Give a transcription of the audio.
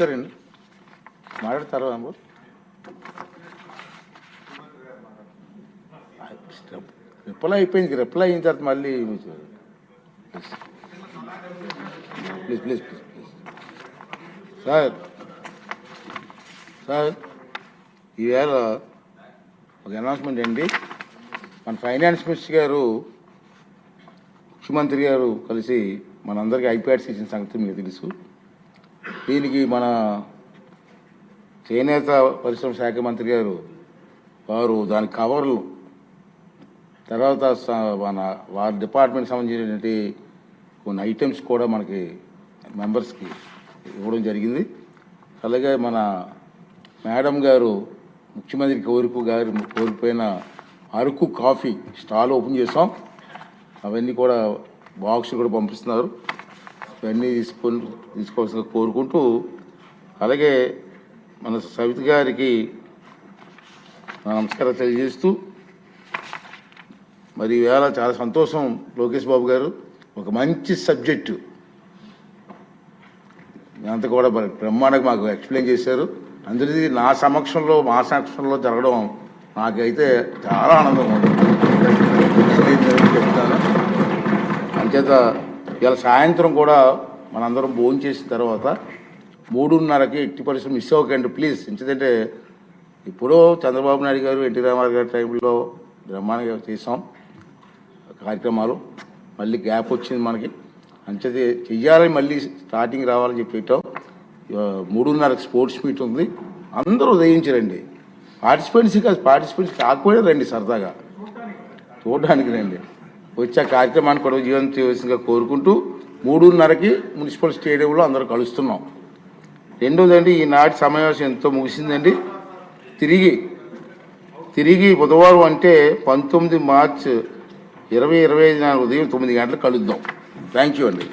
చెప్తారండి, మాట్లాడతారు. రిప్లై అయిపోయింది, రిప్లై అయిన తర్వాత మళ్ళీ please please please please sir sir ఈవేళ ఒక అనౌన్స్మెంట్ అండి. మన ఫైనాన్స్ మినిస్టర్ గారు, ముఖ్యమంత్రి గారు కలిసి మనందరికీ ఐప్యాడ్స్ ఇచ్చిన సంగతి మీకు తెలుసు. దీనికి మన చేనేత పరిశ్రమ శాఖ మంత్రి గారు వారు దాని కవర్లు తర్వాత మన వారి డిపార్ట్మెంట్ సంబంధించినటువంటి కొన్ని ఐటమ్స్ కూడా మనకి మెంబర్స్కి ఇవ్వడం జరిగింది. అలాగే మన మేడం గారు ముఖ్యమంత్రి కోరిపోయిన అరకు కాఫీ స్టాల్ ఓపెన్ చేసాం. అవన్నీ కూడా బాక్స్ కూడా పంపిస్తున్నారు. ఇవన్నీ తీసుకోవాల్సిందిగా కోరుకుంటూ, అలాగే మన సవిత గారికి నమస్కారం తెలియజేస్తూ, మరి ఈవేళ చాలా సంతోషం. లోకేష్ బాబు గారు ఒక మంచి సబ్జెక్టు అంతా కూడా బ్రహ్మాండంగా మాకు ఎక్స్ప్లెయిన్ చేశారు. అందరిది మా సమక్షంలో జరగడం నాకైతే చాలా ఆనందంగా ఉంది. చెప్తాను. అంచేత ఇవాళ సాయంత్రం కూడా మనందరం భోజనం చేసిన తర్వాత 3:30కి ఎట్టి పరిస్థితులు మిస్ అవ్వకండి ప్లీజ్. ఎందుకంటే ఇప్పుడు చంద్రబాబు నాయుడు గారు, ఎన్టీ రామారావు గారి టైంలో బ్రహ్మాండంగా చేసాం కార్యక్రమాలు. మళ్ళీ గ్యాప్ వచ్చింది మనకి, అంచేత చెయ్యాలని మళ్ళీ స్టార్టింగ్ రావాలని చెప్పి పెట్టాం. 3:30కి స్పోర్ట్స్ మీట్ ఉంది, అందరూ ఉదయించరండి. పార్టిసిపెంట్స్ కాకపోయినా రండి, సరదాగా చూడడానికి రండి. వచ్చే కార్యక్రమాన్ని కూడా జీవనం చేయవలసిందిగా కోరుకుంటూ 3:30కి మున్సిపల్ స్టేడియంలో అందరూ కలుస్తున్నాం. రెండోదండి, ఈనాటి సమావేశం ఎంతో ముగిసిందండి. తిరిగి బుధవారం అంటే 19 మార్చి 2025 ఉదయం 9 గంటలకు కలుద్దాం. థ్యాంక్ యూ అండి.